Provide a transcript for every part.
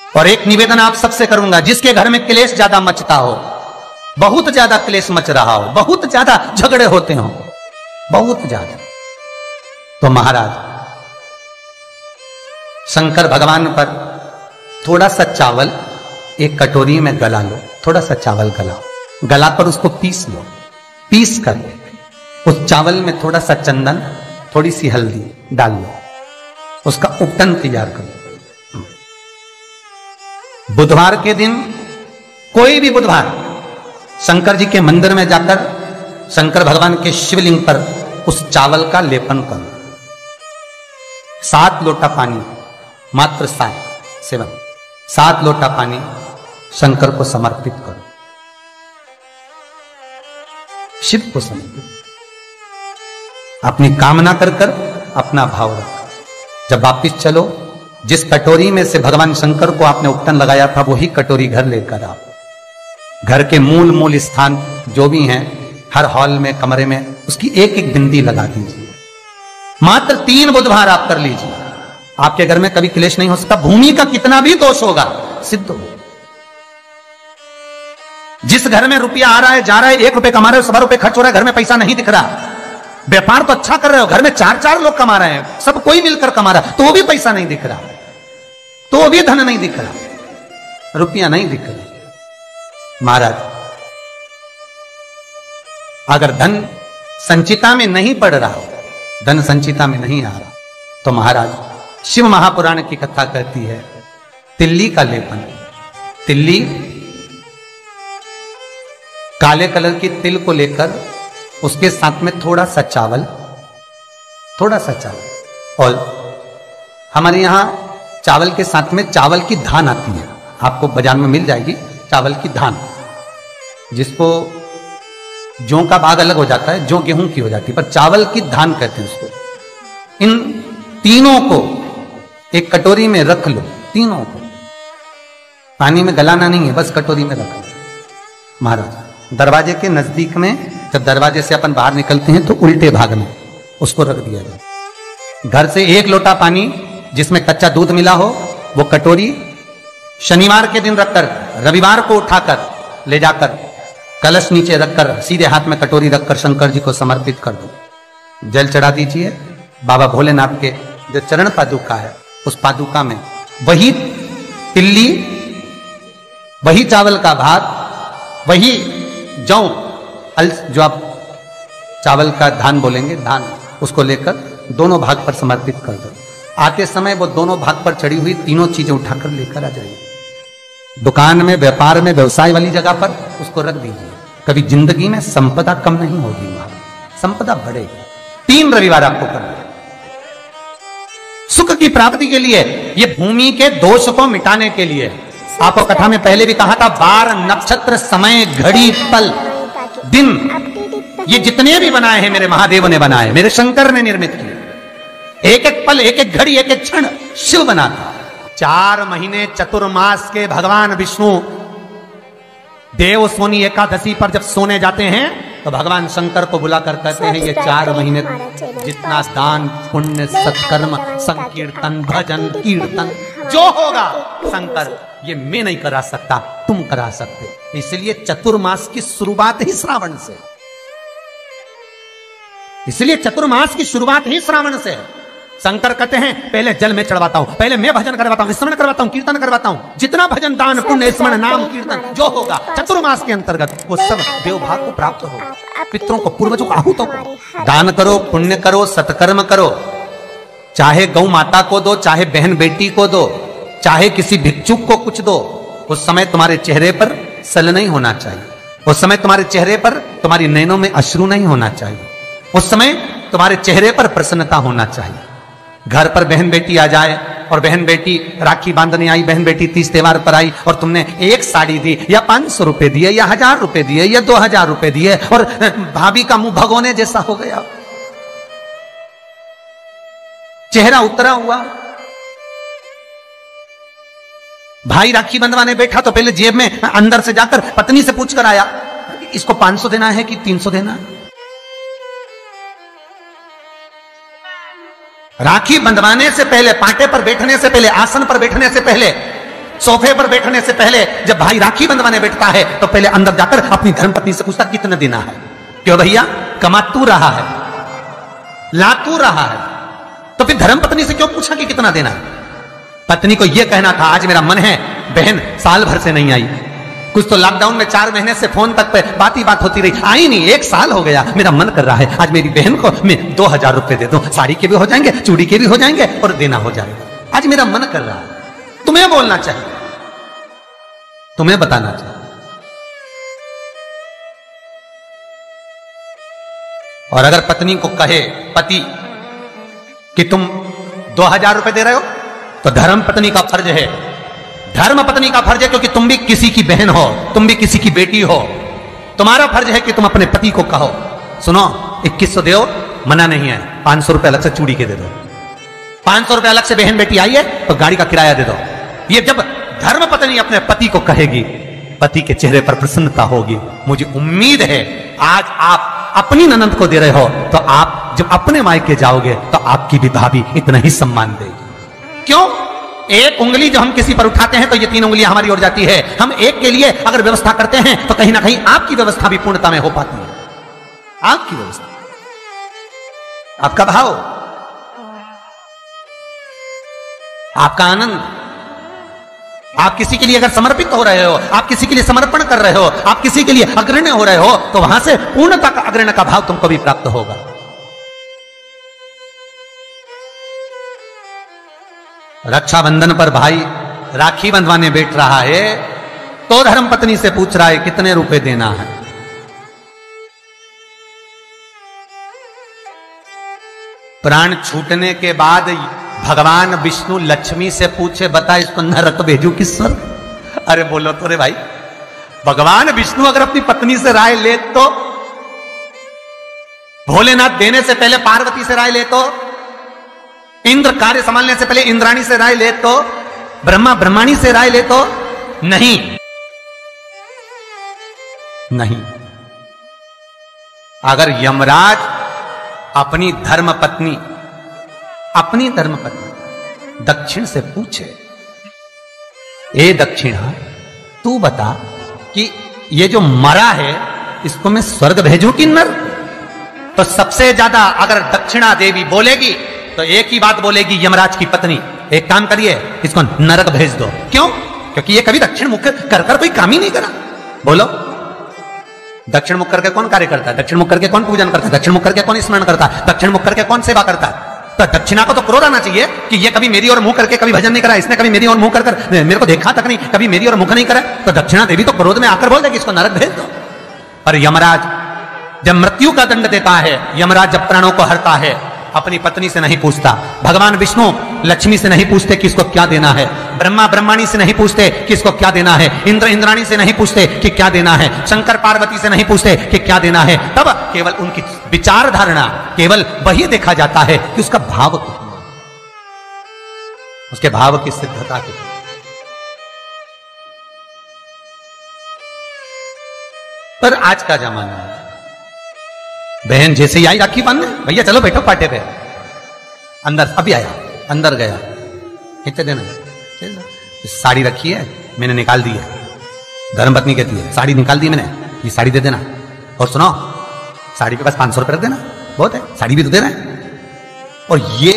और एक निवेदन आप सबसे करूंगा, जिसके घर में क्लेश ज्यादा मचता हो, बहुत ज्यादा क्लेश मच रहा हो, बहुत ज्यादा झगड़े होते हो, बहुत ज्यादा, तो महाराज शंकर भगवान पर थोड़ा सा चावल एक कटोरी में गला लो, थोड़ा सा चावल गलाओ, गलाकर उसको पीस लो, पीस कर उस चावल में थोड़ा सा चंदन, थोड़ी सी हल्दी डाल लो, उसका उपटन तैयार करो। बुधवार के दिन, कोई भी बुधवार, शंकर जी के मंदिर में जाकर शंकर भगवान के शिवलिंग पर उस चावल का लेपन करो। 7 लोटा पानी, मात्र 7 लोटा पानी शंकर को समर्पित करो, शिव को समर्पित, अपनी कामना कर कर अपना भाव रखो। जब वापिस चलो, जिस कटोरी में से भगवान शंकर को आपने उपटन लगाया था, वही कटोरी घर लेकर आओ। घर के मूल स्थान जो भी हैं, हर हॉल में, कमरे में उसकी एक एक बिंदी लगा दीजिए। मात्र 3 बुधवार आप कर लीजिए, आपके घर में कभी क्लेश नहीं हो सकता। भूमि का कितना भी दोष होगा सिद्ध हो। जिस घर में रुपया आ रहा है, जा रहा है, 1 रुपए कमा रहे हो, 100 रुपए खर्च हो रहा है, घर में पैसा नहीं दिख रहा, व्यापार तो अच्छा कर रहे हो, घर में 4 लोग कमा रहे हैं, सब कोई मिलकर कमा रहा है, तो वो भी पैसा नहीं दिख रहा, तो वो भी धन नहीं दिख रहा, रुपया नहीं दिख रहा। महाराज, अगर धन संचिता में नहीं पड़ रहा, धन संचिता में नहीं आ रहा, तो महाराज शिव महापुराण की कथा कहती है, तिल्ली का लेपन, तिल्ली काले कलर की तिल को लेकर उसके साथ में थोड़ा सा चावल, और हमारे यहां चावल के साथ में चावल की धान आती है, आपको बाजार में मिल जाएगी चावल की धान, जिसको जौ का भाग अलग हो जाता है, जौ गेहूं की हो जाती है, पर चावल की धान कहते हैं उसको। इन तीनों को एक कटोरी में रख लो, तीनों को पानी में गलाना नहीं है, बस कटोरी में रख लो। महाराज, दरवाजे के नजदीक में, जब दरवाजे से अपन बाहर निकलते हैं तो उल्टे भाग में उसको रख दिया जाए। घर से 1 लोटा पानी जिसमें कच्चा दूध मिला हो, वो कटोरी शनिवार के दिन रखकर रविवार को उठाकर ले जाकर कलश नीचे रखकर सीधे हाथ में कटोरी रखकर शंकर जी को समर्पित कर दो। जल चढ़ा दीजिए। बाबा भोलेनाथ के जो चरण पादुका है, उस पादुका में वही तिल्ली, वही चावल का भात, वही जौ, जो आप चावल का धान बोलेंगे, धान, उसको लेकर दोनों भाग पर समर्पित कर दो। आते समय वो दोनों भाग पर चढ़ी हुई तीनों चीजें उठाकर लेकर आ जाइए। दुकान में, व्यापार में, व्यवसाय वाली जगह पर उसको रख दीजिए। कभी जिंदगी में संपदा कम नहीं होगी, संपदा बढ़ेगी। 3 रविवार आपको करना है सुख की प्राप्ति के लिए, ये भूमि के दोष को मिटाने के लिए। आपको कथा में पहले भी कहा था, 12 नक्षत्र, समय, घड़ी, पल, दिन, ये जितने भी बनाए हैं मेरे महादेव ने बनाए, मेरे शंकर ने निर्मित किए। एक एक पल, एक एक घड़ी, एक एक क्षण शिव बनाता। 4 महीने चतुर्मास के भगवान विष्णु देव सोनी एकादशी पर जब सोने जाते हैं, तो भगवान शंकर को बुलाकर कहते हैं, ये 4 महीने जितना दान, पुण्य, सत्कर्म, संकीर्तन, भजन, कीर्तन जो होगा शंकर, ये मैं नहीं करा सकता, तुम करा सकते। इसलिए चतुर्मास की शुरुआत ही श्रावण से, इसलिए चतुर्मास की शुरुआत ही श्रावण से। शंकर कहते हैं, पहले जल में चढ़वाता हूं, पहले मैं भजन करवाता हूं, स्मरण करवाता हूं, कीर्तन करवाता हूं, जितना भजन, दान, पुण्य, स्मरण, नाम, कीर्तन जो होगा चतुर्मास के अंतर्गत, वो सब देवभाग को प्राप्त होगा। पितरों को, पूर्वजों को, आहूतों को दान करो, पुण्य करो, सत्कर्म करो। चाहे गौ माता को दो, चाहे बहन बेटी को दो, चाहे किसी भिक्षुक को कुछ दो। उस समय तुम्हारे चेहरे पर सल नहीं होना चाहिए, उस समय तुम्हारे चेहरे पर, तुम्हारी नैनों में अश्रु नहीं होना चाहिए, उस समय तुम्हारे चेहरे पर प्रसन्नता होना चाहिए। घर पर बहन बेटी आ जाए और बहन बेटी राखी बांधने आई, बहन बेटी तीज त्योहार पर आई और तुमने एक साड़ी दी या 500 रुपए दिए या 1000 रुपए दिए या 2000 रुपए दिए और भाभी का मुंह भगोने जैसा हो गया, चेहरा उतरा हुआ। भाई राखी बंधवाने बैठा तो पहले जेब में अंदर से जाकर पत्नी से पूछकर आया, इसको 500 देना है कि 300 देना। राखी बंधवाने से पहले, पाटे पर बैठने से पहले, आसन पर बैठने से पहले सोफे पर बैठने से पहले जब भाई राखी बंधवाने बैठता है तो पहले अंदर जाकर अपनी धर्मपत्नी से पूछता कितना देना है। क्यों भैया, कमा तू रहा है, ला तू रहा है, तो फिर धर्मपत्नी से क्यों पूछा कि कितना देना है? पत्नी को यह कहना था आज मेरा मन है, बहन साल भर से नहीं आई, कुछ तो लॉकडाउन में 4 महीने से फोन तक पे बात ही बात होती रही, आई नहीं, 1 साल हो गया, मेरा मन कर रहा है आज मेरी बहन को मैं 2000 रुपए दे दूं, साड़ी के भी हो जाएंगे, चूड़ी के भी हो जाएंगे और देना हो जाएगा, आज मेरा मन कर रहा है। तुम्हें बोलना चाहिए, तुम्हें बताना चाहिए। और अगर पत्नी को कहे पति कि तुम 2000 रुपए दे रहे हो तो धर्म पत्नी का फर्ज है, धर्म पत्नी का फर्ज है, क्योंकि तुम भी किसी की बहन हो, तुम भी किसी की बेटी हो, तुम्हारा फर्ज है कि तुम अपने पति को कहो सुनो 2100 दो, मना नहीं है, 500 रुपए अलग से चूड़ी के दे दो, 500 रुपए अलग से बहन बेटी आई है तो गाड़ी का किराया दे दो। ये जब धर्म पत्नी अपने पति को कहेगी, पति के चेहरे पर प्रसन्नता होगी। मुझे उम्मीद है आज आप अपनी ननंद को दे रहे हो तो आप जब अपने मायके जाओगे तो आपकी भी भाभी इतना ही सम्मान देगी। क्यों? एक उंगली जो हम किसी पर उठाते हैं तो ये 3 उंगलियां हमारी ओर जाती है। हम एक के लिए अगर व्यवस्था करते हैं तो कहीं ना कहीं आपकी व्यवस्था भी पूर्णता में हो पाती है। आपकी व्यवस्था, आपका भाव, आपका आनंद, आप किसी के लिए अगर समर्पित हो रहे हो, आप किसी के लिए समर्पण कर रहे हो, आप किसी के लिए अग्रण्य हो रहे हो तो वहां से पूर्णता का अग्रण्य का भाव तुमको भी प्राप्त होगा। रक्षाबंधन पर भाई राखी बंधवाने बैठ रहा है तो धर्मपत्नी से पूछ रहा है कितने रुपए देना है। प्राण छूटने के बाद भगवान विष्णु लक्ष्मी से पूछे बता इसको नरक भेजू कि स्वर्ग? अरे बोलो तो रे भाई, भगवान विष्णु अगर अपनी पत्नी से राय ले तो, भोलेनाथ देने से पहले पार्वती से राय ले तो, इंद्र कार्य संभालने से पहले इंद्राणी से राय ले तो, ब्रह्मा ब्रह्माणी से राय ले तो नहीं, नहीं। अगर यमराज अपनी धर्मपत्नी दक्षिण से पूछे, ए दक्षिणा तू बता कि ये जो मरा है इसको मैं स्वर्ग भेजूं कि नरक? तो सबसे ज्यादा अगर दक्षिणा देवी बोलेगी तो एक ही बात बोलेगी यमराज की पत्नी, एक काम करिए इसको नरक भेज दो। क्यों? क्योंकि ये कभी दक्षिण मुख कर कोई काम ही नहीं करा। बोलो, दक्षिण मुख करके कौन कार्य करता है? दक्षिण मुख करके कौन पूजन करता है? दक्षिण मुख करके कौन स्मरण करता है? दक्षिण मुख करके कौन सेवा करता है? तो दक्षिणा को तो क्रोध आना चाहिए कि ये कभी मेरी ओर मुंह करके कभी भजन नहीं करा, इसने कभी मेरी ओर मुंह कर मेरे को देखा तक नहीं, कभी मेरी ओर मुख नहीं करा। तो दक्षिणा देवी तो क्रोध में आकर बोल देगी इसको नरक भेज दो। और यमराज जब मृत्यु का दंड देता है, यमराज जब प्राणों को हरता है, अपनी पत्नी से नहीं पूछता, भगवान विष्णु लक्ष्मी से नहीं पूछते कि इसको क्या देना है, ब्रह्मा ब्रह्माणी से नहीं पूछते कि इसको क्या देना है, इंद्र इंद्राणी से नहीं पूछते कि क्या देना है, शंकर पार्वती से नहीं पूछते कि क्या देना है। तब केवल उनकी विचार धारणा, केवल वही देखा जाता है कि उसका भाव कितना, उसके भाव की सिद्धता कितनी। पर आज का जमाना है, बहन जैसे ही आई राखी बांधने, भैया चलो बैठो पाटे पे, अंदर अभी आया, अंदर गया, कितने देना? साड़ी रखी है मैंने निकाल दी है, धर्मपत्नी कहती है साड़ी निकाल दी मैंने, ये साड़ी दे देना, और सुनो साड़ी पे बस 500 रुपए रख देना, बहुत है, साड़ी भी तो देना है। और ये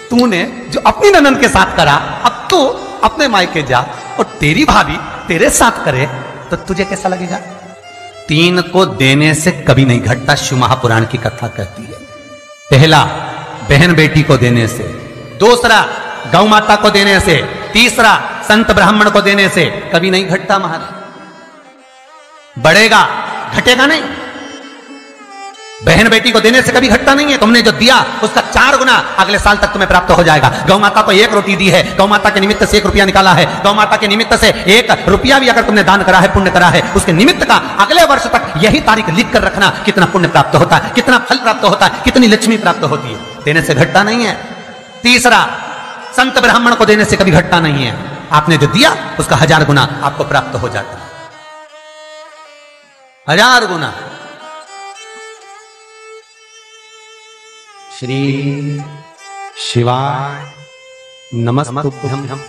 तूने जो अपनी ननद के साथ करा, अब तू अपने मायके जा और तेरी भाभी तेरे साथ करे तो तुझे कैसा लगेगा? 3 को देने से कभी नहीं घटता, शिव महापुराण की कथा कहती है। पहला बहन बेटी को देने से, दूसरा गौ माता को देने से, तीसरा संत ब्राह्मण को देने से कभी नहीं घटता महाराज। बढ़ेगा, घटेगा नहीं। बहन बेटी को देने से कभी घटता नहीं है। तुमने जो दिया उसका 4 गुना अगले साल तक तुम्हें प्राप्त हो जाएगा। गौ माता को 1 रोटी दी है, गौ माता के निमित्त से 1 रुपया निकाला है, गौ माता के निमित्त से 1 रुपया भी अगर तुमने दान करा है, पुण्य करा है, उसके निमित्त का अगले वर्ष तक यही तारीख लिख कर रखना, कितना पुण्य प्राप्त होता है, कितना फल प्राप्त होता है, कितनी लक्ष्मी प्राप्त होती है। देने से घटता नहीं है। तीसरा, संत ब्राह्मण को देने से कभी घटता नहीं है। आपने जो दिया उसका 1000 गुना आपको प्राप्त हो जाता है, 1000 गुना। श्री शिवाय नमस्तुभ्यं,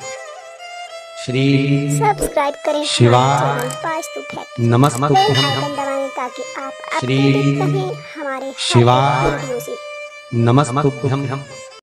श्री सब्सक्राइब करें शिवाय नमस्तुभ्यं दबाएं ताकि आप श्री हमारे शिवाय वीडियो से नमस्तुभ्यं।